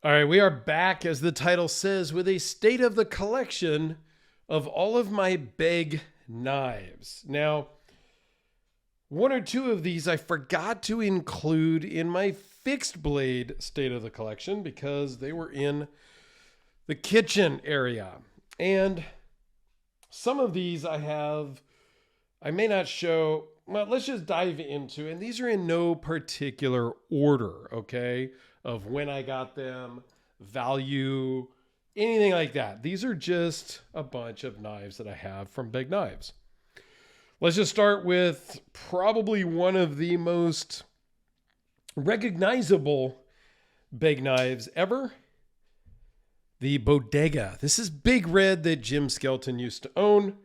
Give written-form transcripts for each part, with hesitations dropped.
All right, we are back, as the title says, with a state of the collection of all of my Begg knives. Now, one or two of these I forgot to include in my fixed blade state of the collection because they were in the kitchen area. And some of these I may not show. Well, let's just dive into, and these are in no particular order, okay, of when I got them, value, anything like that. These are just a bunch of knives that I have from Begg Knives. Let's just start with probably one of the most recognizable Begg knives ever, the Bodega. This is Big Red that Jim Skelton used to own.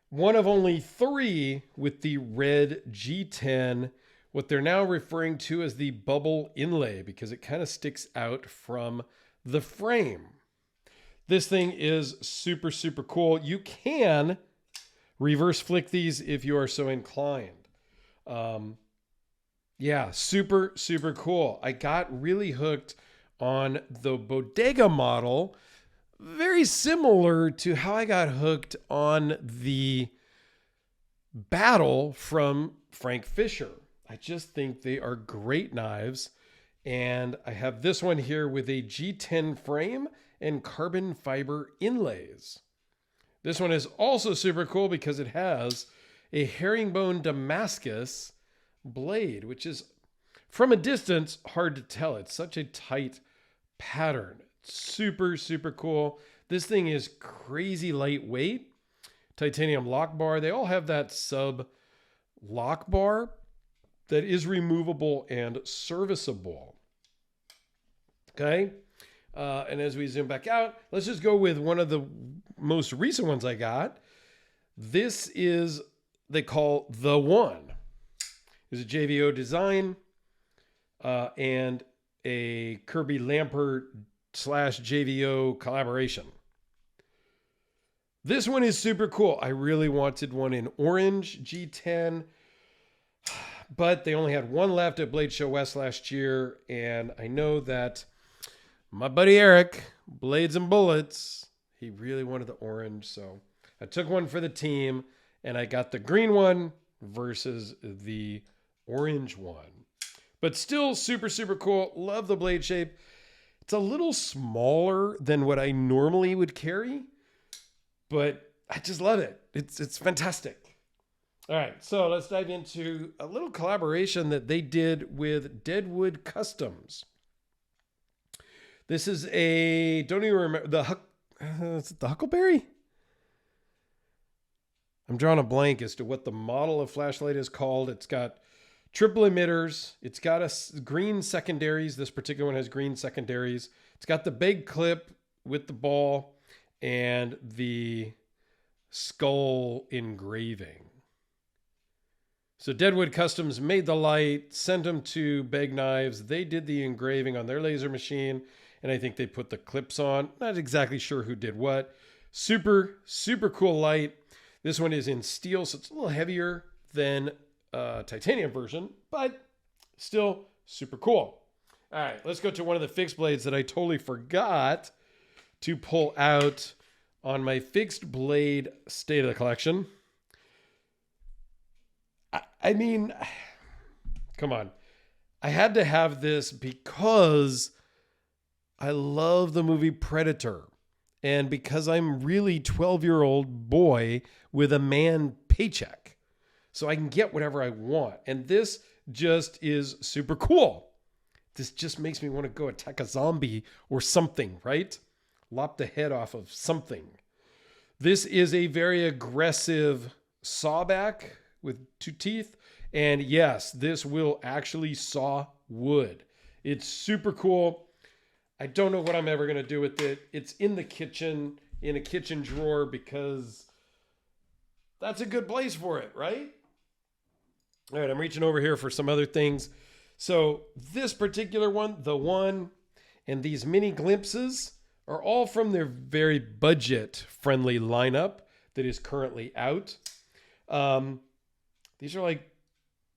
One of only three with the red G10, what they're now referring to as the bubble inlay, because it kind of sticks out from the frame. This thing is super, super cool. You can reverse flick these if you are so inclined. Yeah, super, super cool. I got really hooked on the Bodega model, very similar to how I got hooked on the Battle from Frank Fisher. I just think they are great knives. And I have this one here with a G10 frame and carbon fiber inlays. This one is also super cool because it has a herringbone Damascus blade, which is from a distance hard to tell. It's such a tight pattern. Super, super cool. This thing is crazy lightweight. Titanium lock bar. They all have that sub lock bar that is removable and serviceable. Okay. And as we zoom back out, let's just go with one of the most recent ones I got. This is, they call the one. It's a JVO design and a Kirby Lampert / JVO collaboration. This one is super cool. I really wanted one in orange G10, but they only had one left at Blade Show West last year. And I know that my buddy Eric, Blades and Bullets, he really wanted the orange. So I took one for the team and I got the green one versus the orange one. But still super, super cool. Love the blade shape. It's a little smaller than what I normally would carry, but I just love it. It's fantastic. All right, so let's dive into a little collaboration that they did with Deadwood Customs. This is don't even remember, is it the Huckleberry? I'm drawing a blank as to what the model of flashlight is called. It's got triple emitters. It's got green secondaries. This particular one has green secondaries. It's got the Begg clip with the ball and the skull engraving. So Deadwood Customs made the light, sent them to Begg Knives. They did the engraving on their laser machine, and I think they put the clips on. Not exactly sure who did what. Super, super cool light. This one is in steel, so it's a little heavier than titanium version, but still super cool. All right, let's go to one of the fixed blades that I totally forgot to pull out on my fixed blade state of the collection. I mean, come on. I had to have this because I love the movie Predator. And because I'm really 12-year-old boy with a man paycheck. So I can get whatever I want. And this just is super cool. This just makes me want to go attack a zombie or something, right? Lop the head off of something. This is a very aggressive sawback with 2 teeth. And yes, this will actually saw wood. It's super cool. I don't know what I'm ever going to do with it. It's in the kitchen, in a kitchen drawer, because that's a good place for it, right? All right, I'm reaching over here for some other things. So this particular one, the one, and these mini glimpses are all from their very budget-friendly lineup that is currently out. These are like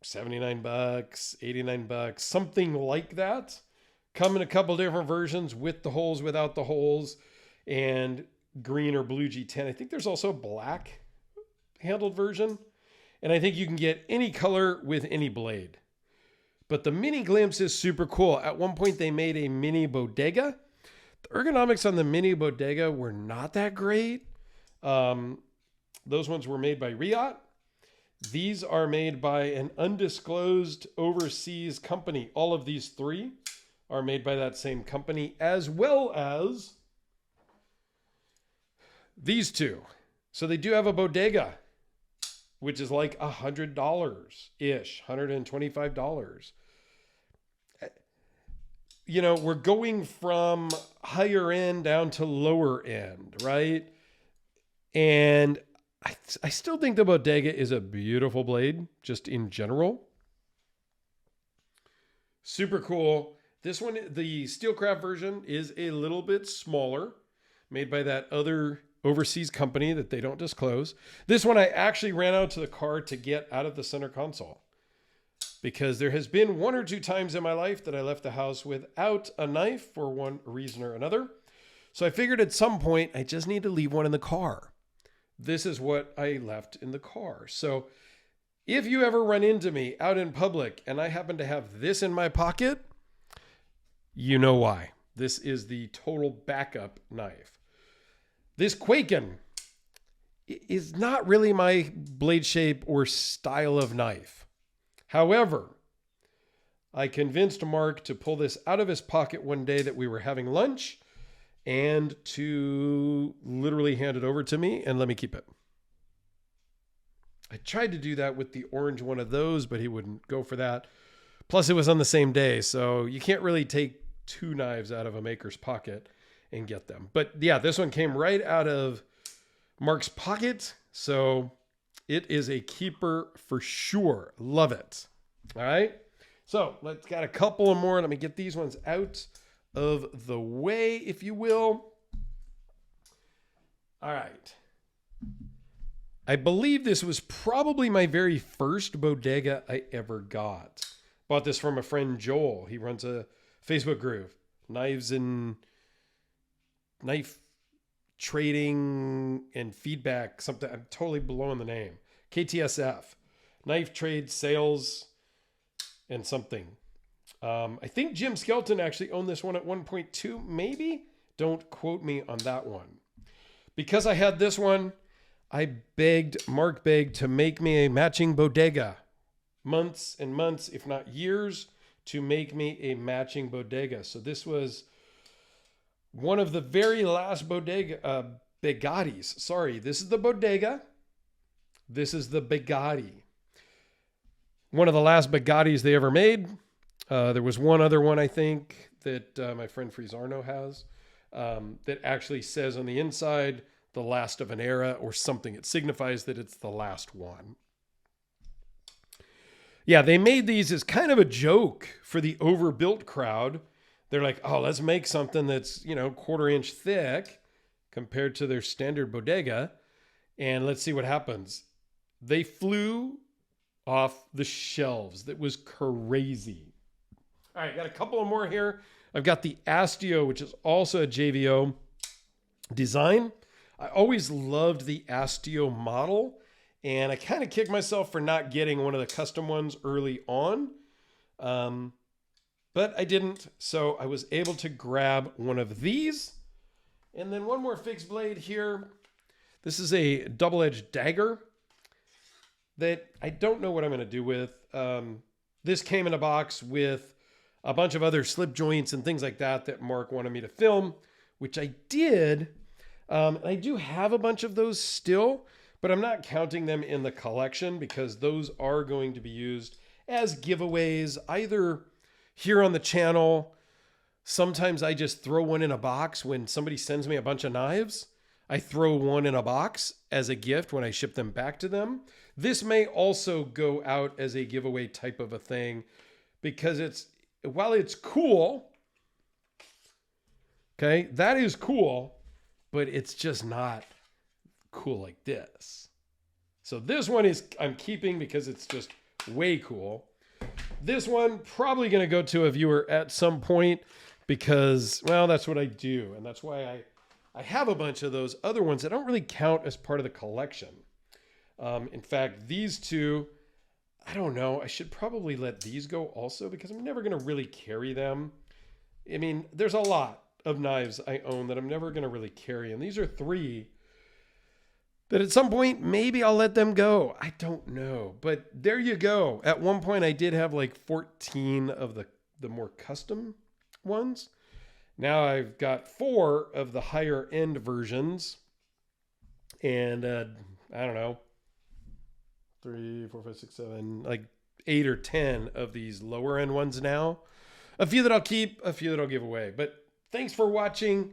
$79, $89, something like that. Come in a couple different versions with the holes, without the holes, and green or blue G10. I think there's also a black handled version. And I think you can get any color with any blade. But the mini glimpse is super cool. At one point, they made a mini Bodega. The ergonomics on the mini Bodega were not that great. Those ones were made by Riot. These are made by an undisclosed overseas company. All of these three are made by that same company, as well as these two. So they do have a Bodega, which is like $100-ish, $125. You know, we're going from higher end down to lower end, right? And I still think the Bodega is a beautiful blade, just in general. Super cool. This one, the Steelcraft version, is a little bit smaller, made by that other overseas company that they don't disclose. This one I actually ran out to the car to get out of the center console, because there has been one or two times in my life that I left the house without a knife for one reason or another. So I figured at some point I just need to leave one in the car. This is what I left in the car. So if you ever run into me out in public and I happen to have this in my pocket, you know why. This is the total backup knife. This Quaken is not really my blade shape or style of knife. However, I convinced Mark to pull this out of his pocket one day that we were having lunch and to literally hand it over to me and let me keep it. I tried to do that with the orange one of those, but he wouldn't go for that. Plus, it was on the same day, so you can't really take two knives out of a maker's pocket and get them. But yeah, this one came right out of Mark's pocket, so it is a keeper for sure. Love it. All right, so let's got a couple more. Let me get these ones out of the way, if you will. All right. I believe this was probably my very first Bodega I ever got. Bought this from a friend, Joel. He runs a Facebook group, Knives and Knife Trading and Feedback, something. I'm totally blowing the name. KTSF, Knife Trade Sales and something. I think Jim Skelton actually owned this one at 1.2, maybe. Don't quote me on that one. Because I had this one, I begged Mark Begg to make me a matching Bodega. Months and months, if not years, to make me a matching Bodega. So this was one of the very last Begattis. Sorry, this is the Bodega. This is the Begatti. One of the last Begattis they ever made. There was one other one, I think, that my friend Frisarno has, that actually says on the inside, the last of an era or something. It signifies that it's the last one. Yeah, they made these as kind of a joke for the overbuilt crowd. They're like, oh, let's make something that's, 1/4 inch thick compared to their standard Bodega, and let's see what happens. They flew off the shelves. That was crazy. All right, got a couple more here. I've got the Astio, which is also a JVO design. I always loved the Astio model, and I kind of kicked myself for not getting one of the custom ones early on. But I didn't, so I was able to grab one of these. And then one more fixed blade here. This is a double-edged dagger that I don't know what I'm going to do with. This came in a box with a bunch of other slip joints and things like that Mark wanted me to film, which I did. I do have a bunch of those still, but I'm not counting them in the collection because those are going to be used as giveaways, either here on the channel. Sometimes I just throw one in a box when somebody sends me a bunch of knives. I throw one in a box as a gift when I ship them back to them. This may also go out as a giveaway type of a thing because while it's cool, okay, that is cool, but it's just not cool like this. So this one I'm keeping because it's just way cool. This one probably going to go to a viewer at some point because, well, that's what I do. And that's why I have a bunch of those other ones that don't really count as part of the collection. In fact, these two, I don't know. I should probably let these go also because I'm never going to really carry them. I mean, there's a lot of knives I own that I'm never going to really carry. And these are 3 that at some point, maybe I'll let them go. I don't know. But there you go. At one point, I did have like 14 of the more custom ones. Now I've got 4 of the higher end versions. And I don't know. 3, 4, 5, 6, 7, like 8 or 10 of these lower end ones now. A few that I'll keep, a few that I'll give away. But thanks for watching.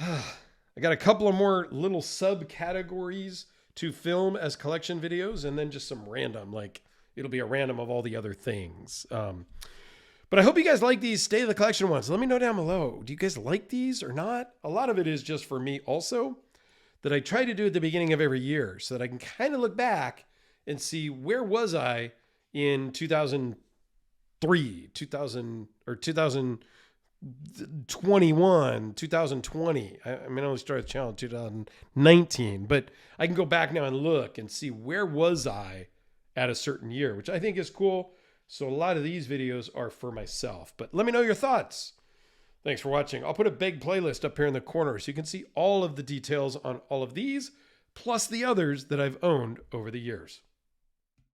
I got a couple of more little subcategories to film as collection videos, and then just some random, like it'll be a random of all the other things. But I hope you guys like these State of the Collection ones. Let me know down below. Do you guys like these or not? A lot of it is just for me also that I try to do at the beginning of every year so that I can kind of look back and see where was I in 2003, 2021, 2020. I mean, I only started the channel in 2019, but I can go back now and look and see where was I at a certain year, which I think is cool. So a lot of these videos are for myself, but let me know your thoughts. Thanks for watching. I'll put a Begg playlist up here in the corner so you can see all of the details on all of these, plus the others that I've owned over the years.